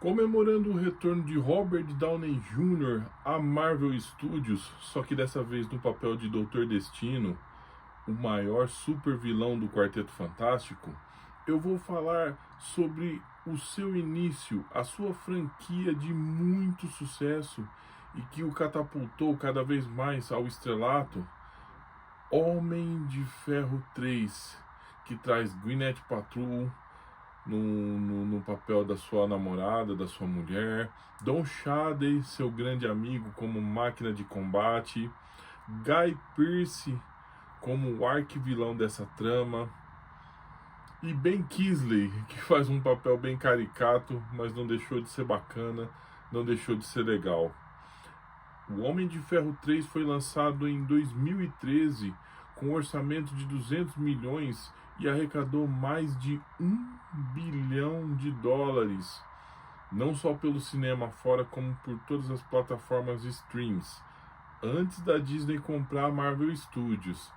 Comemorando o retorno de Robert Downey Jr. à Marvel Studios, só que dessa vez no papel de Doutor Destino, o maior super vilão do Quarteto Fantástico, eu vou falar sobre o seu início, a sua franquia de muito sucesso e que o catapultou cada vez mais ao estrelato, Homem de Ferro 3, que traz Gwyneth Paltrow no papel da sua namorada, da sua mulher, Don Cheadle, seu grande amigo, como máquina de combate, Guy Pearce como o arquivilão dessa trama, e Ben Kingsley, que faz um papel bem caricato, mas não deixou de ser bacana, não deixou de ser legal. O Homem de Ferro 3 foi lançado em 2013 com um orçamento de 200 milhões e arrecadou mais de $1 bilhão, não só pelo cinema fora, como por todas as plataformas de streams, antes da Disney comprar a Marvel Studios.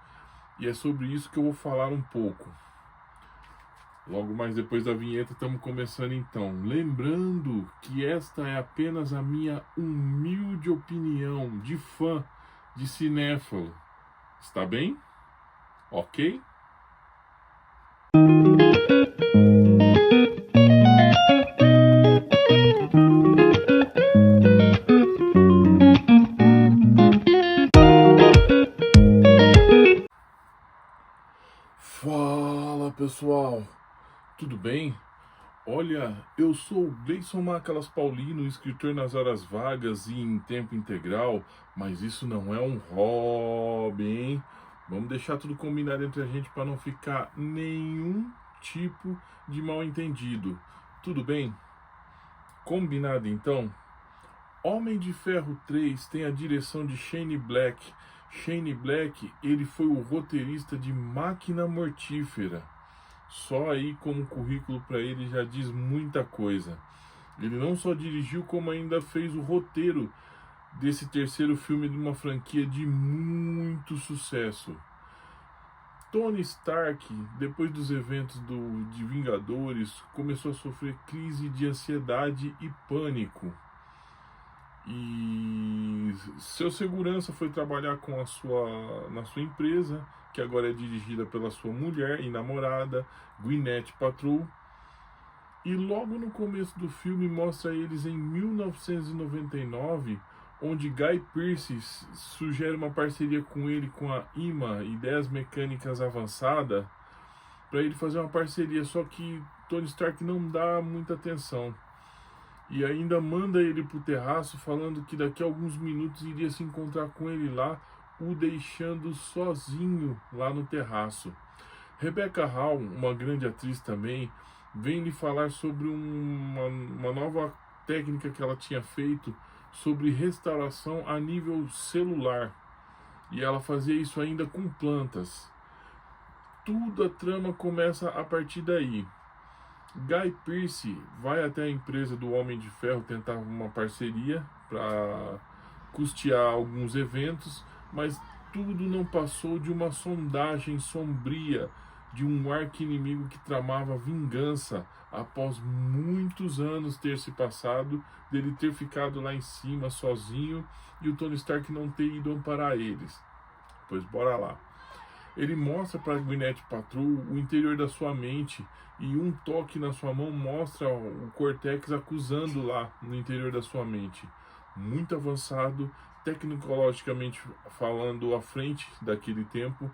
E é sobre isso que eu vou falar um pouco. Logo mais depois da vinheta estamos começando então. Lembrando que esta é apenas a minha humilde opinião de fã, de cinéfilo. Está bem? Ok? Fala pessoal, tudo bem? Olha, eu sou o Gleison Macalas Paulino, escritor nas horas vagas e em tempo integral, mas isso não é um hobby, hein? Vamos deixar tudo combinado entre a gente para não ficar nenhum tipo de mal entendido. Tudo bem? Combinado então? Homem de Ferro 3 tem a direção de Shane Black. Shane Black, ele foi o roteirista de Máquina Mortífera. Só aí como currículo para ele já diz muita coisa. Ele não só dirigiu, como ainda fez o roteiro desse terceiro filme de uma franquia de muito sucesso. Tony Stark, depois dos eventos de Vingadores, começou a sofrer crise de ansiedade e pânico. E seu segurança foi trabalhar na sua empresa, que agora é dirigida pela sua mulher e namorada, Gwyneth Paltrow. E logo no começo do filme mostra eles em 1999, onde Guy Pearce sugere uma parceria com ele, com a IMA, Ideias Mecânicas Avançada, para ele fazer uma parceria, só que Tony Stark não dá muita atenção. E ainda manda ele pro terraço, falando que daqui a alguns minutos iria se encontrar com ele lá, o deixando sozinho lá no terraço. Rebecca Hall, uma grande atriz também, vem lhe falar sobre uma nova técnica que ela tinha feito sobre restauração a nível celular. E ela fazia isso ainda com plantas. Tudo a trama começa a partir daí. Guy Pearce vai até a empresa do Homem de Ferro tentar uma parceria para custear alguns eventos, mas tudo não passou de uma sondagem sombria de um arqui-inimigo que tramava vingança após muitos anos ter se passado, dele ter ficado lá em cima sozinho e o Tony Stark não ter ido amparar eles. Pois bora lá. Ele mostra para Gwyneth Paltrow o interior da sua mente e um toque na sua mão mostra o Cortex acusando lá no interior da sua mente. Muito avançado, tecnologicamente falando, à frente daquele tempo,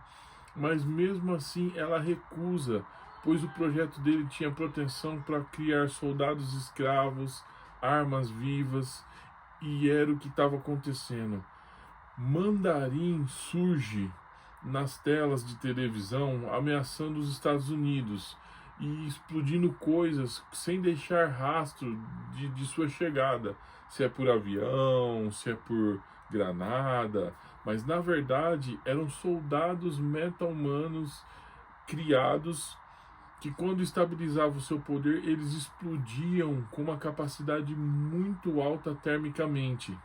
mas mesmo assim ela recusa, pois o projeto dele tinha proteção para criar soldados escravos, armas vivas, e era o que estava acontecendo. Mandarim surge nas telas de televisão ameaçando os Estados Unidos e explodindo coisas sem deixar rastro de sua chegada, se é por avião, se é por granada, mas na verdade eram soldados meta-humanos criados que, quando estabilizavam o seu poder, eles explodiam com uma capacidade muito alta termicamente.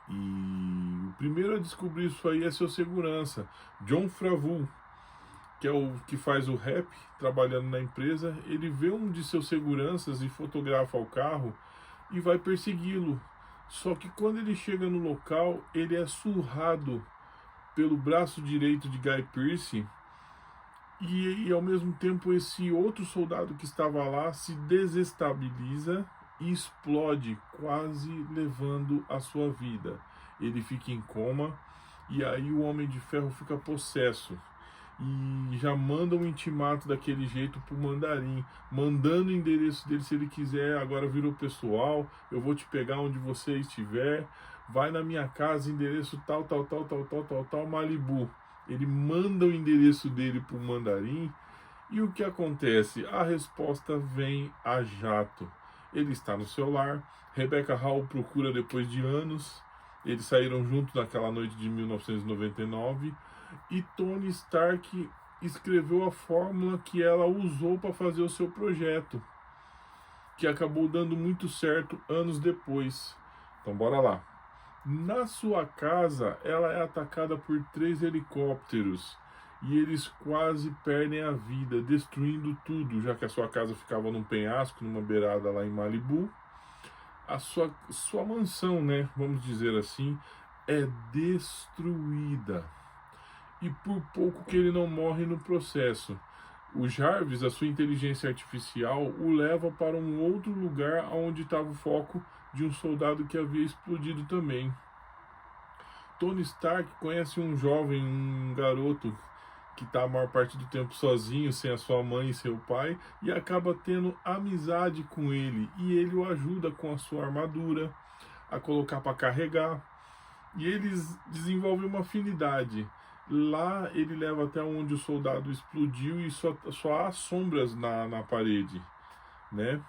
E o primeiro a descobrir isso aí é seu segurança, Jon Favreau. que é o que faz o rap, trabalhando na empresa, ele vê um de seus seguranças e fotografa o carro e vai persegui-lo. Só que quando ele chega no local, ele é surrado pelo braço direito de Guy Pearce e ao mesmo tempo esse outro soldado que estava lá se desestabiliza e explode, quase levando a sua vida. Ele fica em coma e aí o Homem de Ferro fica possesso e já manda um intimato daquele jeito pro Mandarim, mandando o endereço dele se ele quiser. Agora virou pessoal, eu vou te pegar onde você estiver, vai na minha casa, endereço tal, Malibu. Ele manda o endereço dele pro Mandarim e o que acontece? A resposta vem a jato. Ele está no seu lar, Rebecca Hall procura depois de anos, eles saíram juntos naquela noite de 1999 e Tony Stark escreveu a fórmula que ela usou para fazer o seu projeto, que acabou dando muito certo anos depois. Então bora lá. Na sua casa, ela é atacada por 3 helicópteros e eles quase perdem a vida, destruindo tudo, já que a sua casa ficava num penhasco, numa beirada lá em Malibu. A sua mansão, né, vamos dizer assim, é destruída. E por pouco que ele não morre no processo. O Jarvis, a sua inteligência artificial, o leva para um outro lugar onde estava o foco de um soldado que havia explodido também. Tony Stark conhece um jovem, um garoto que está a maior parte do tempo sozinho, sem a sua mãe e seu pai, e acaba tendo amizade com ele. E ele o ajuda com a sua armadura, a colocar para carregar. E eles desenvolvem uma afinidade. Lá ele leva até onde o soldado explodiu e só há sombras na parede, né?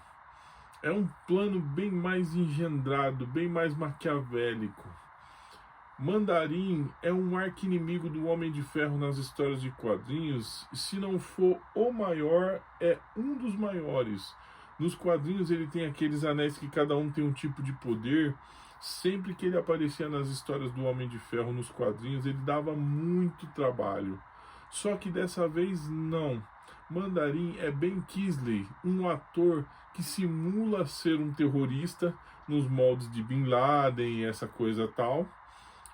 É um plano bem mais engendrado, bem mais maquiavélico. Mandarim é um arqui-inimigo do Homem de Ferro nas histórias de quadrinhos, e se não for o maior, é um dos maiores. Nos quadrinhos ele tem aqueles anéis que cada um tem um tipo de poder. Sempre que ele aparecia nas histórias do Homem de Ferro nos quadrinhos, ele dava muito trabalho. Só que dessa vez não. Mandarim é Ben Kingsley, um ator que simula ser um terrorista nos moldes de Bin Laden e essa coisa tal.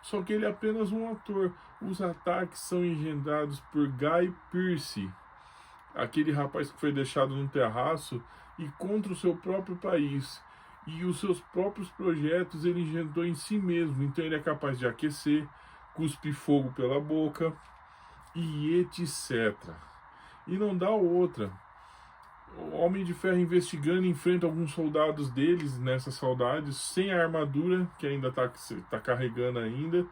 Só que ele é apenas um ator. Os ataques são engendrados por Guy Pearce, aquele rapaz que foi deixado no terraço e contra o seu próprio país. E os seus próprios projetos ele inventou em si mesmo. Então ele é capaz de aquecer, cuspir fogo pela boca e etc. E não dá outra. O Homem de Ferro investigando enfrenta alguns soldados deles nessas saudades, sem a armadura, que ainda tá carregando ainda.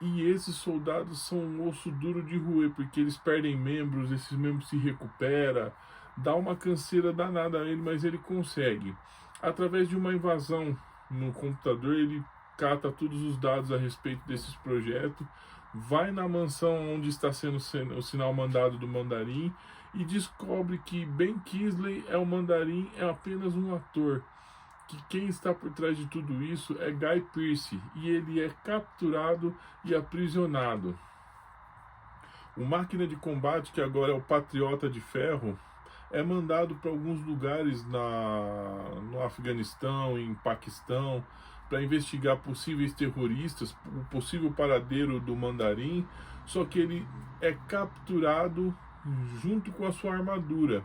E esses soldados são um osso duro de roer, porque eles perdem membros, esses membros se recuperam, dá uma canseira danada a ele, mas ele consegue. Através de uma invasão no computador, ele cata todos os dados a respeito desses projetos, vai na mansão onde está sendo o sinal mandado do Mandarim e descobre que Ben Kingsley é o Mandarim, é apenas um ator, que quem está por trás de tudo isso é Guy Pearce, e ele é capturado e aprisionado. O Máquina de Combate, que agora é o Patriota de Ferro, é mandado para alguns lugares no Afeganistão, em Paquistão, para investigar possíveis terroristas, o possível paradeiro do Mandarim, só que ele é capturado junto com a sua armadura.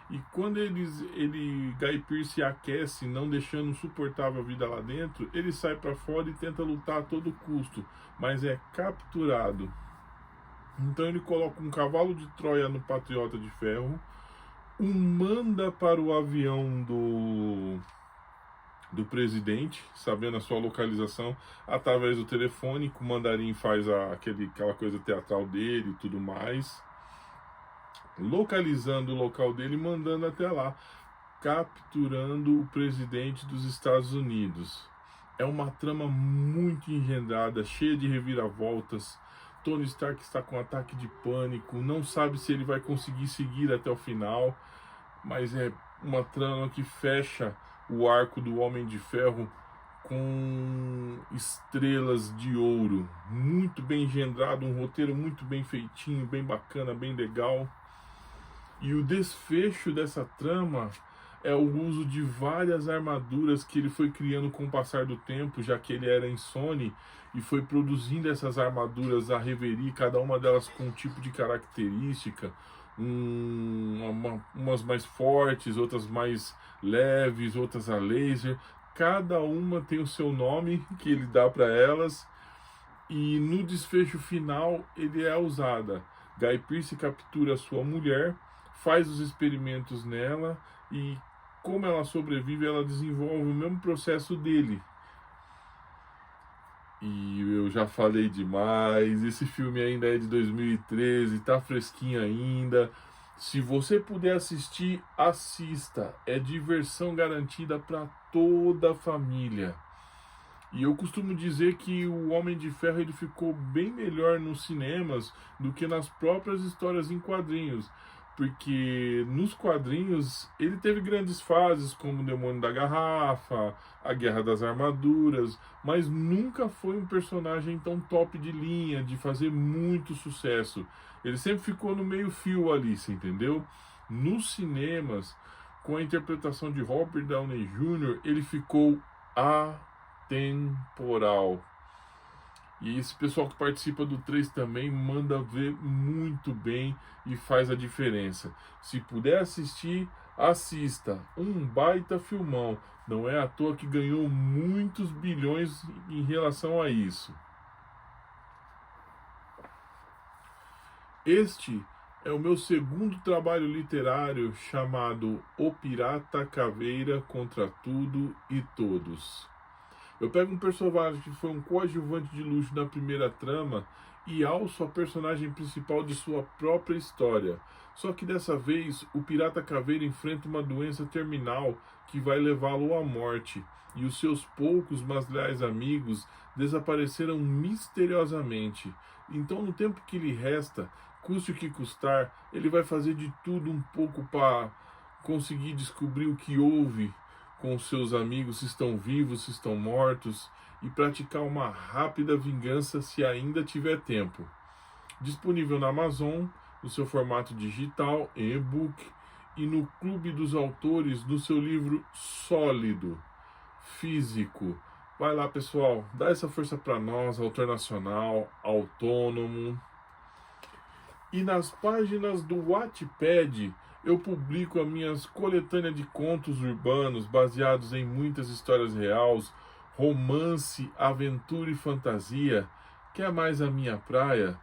E quando Guy Pearce aquece, não deixando suportável a vida lá dentro, ele sai para fora e tenta lutar a todo custo, mas é capturado. Então ele coloca um cavalo de Troia no Patriota de Ferro, o manda para o avião do presidente, sabendo a sua localização, através do telefone, que o Mandarim faz aquela coisa teatral dele e tudo mais, localizando o local dele e mandando até lá, capturando o presidente dos Estados Unidos. É uma trama muito engendrada, cheia de reviravoltas. Tony Stark está com um ataque de pânico, não sabe se ele vai conseguir seguir até o final, mas é uma trama que fecha o arco do Homem de Ferro com estrelas de ouro, muito bem engendrado, um roteiro muito bem feitinho, bem bacana, bem legal. E o desfecho dessa trama é o uso de várias armaduras que ele foi criando com o passar do tempo, já que ele era insone e foi produzindo essas armaduras a reverie, cada uma delas com um tipo de característica, umas mais fortes, outras mais leves, outras a laser. Cada uma tem o seu nome que ele dá para elas, e no desfecho final ele é usada. Guy Pearce captura sua mulher, faz os experimentos nela e, como ela sobrevive, ela desenvolve o mesmo processo dele. E eu já falei demais, esse filme ainda é de 2013, tá fresquinho ainda. Se você puder assistir, assista. É diversão garantida para toda a família. E eu costumo dizer que o Homem de Ferro ele ficou bem melhor nos cinemas do que nas próprias histórias em quadrinhos. Porque nos quadrinhos ele teve grandes fases, como o Demônio da Garrafa, a Guerra das Armaduras, mas nunca foi um personagem tão top de linha, de fazer muito sucesso. Ele sempre ficou no meio fio ali, você entendeu? Nos cinemas, com a interpretação de Robert Downey Jr., ele ficou atemporal. E esse pessoal que participa do 3 também manda ver muito bem e faz a diferença. Se puder assistir, assista. Um baita filmão. Não é à toa que ganhou muitos bilhões em relação a isso. Este é o meu segundo trabalho literário, chamado O Pirata Caveira contra Tudo e Todos. Eu pego um personagem que foi um coadjuvante de luxo na primeira trama e alço a personagem principal de sua própria história. Só que dessa vez, o Pirata Caveira enfrenta uma doença terminal que vai levá-lo à morte, e os seus poucos, mas leais amigos desapareceram misteriosamente. Então, no tempo que lhe resta, custe o que custar, ele vai fazer de tudo um pouco para conseguir descobrir o que houve com seus amigos, se estão vivos, se estão mortos, e praticar uma rápida vingança se ainda tiver tempo. Disponível na Amazon, no seu formato digital, em e-book, e no Clube dos Autores, no seu livro sólido, físico. Vai lá, pessoal, dá essa força para nós, autor nacional, autônomo. E nas páginas do Wattpad, eu publico as minhas coletâneas de contos urbanos baseados em muitas histórias reais, romance, aventura e fantasia. Quer mais a minha praia?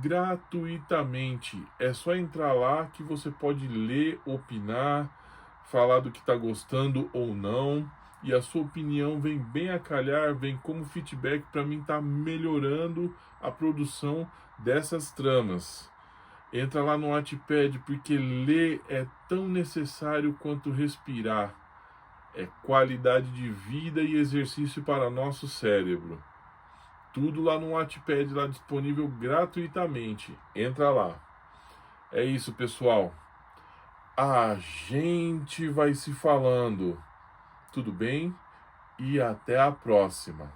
Gratuitamente. É só entrar lá que você pode ler, opinar, falar do que está gostando ou não. E a sua opinião vem bem a calhar, vem como feedback para mim estar melhorando a produção dessas tramas. Entra lá no Wattpad, porque ler é tão necessário quanto respirar. É qualidade de vida e exercício para nosso cérebro. Tudo lá no Wattpad, lá disponível gratuitamente. Entra lá. É isso, pessoal. A gente vai se falando. Tudo bem? E até a próxima.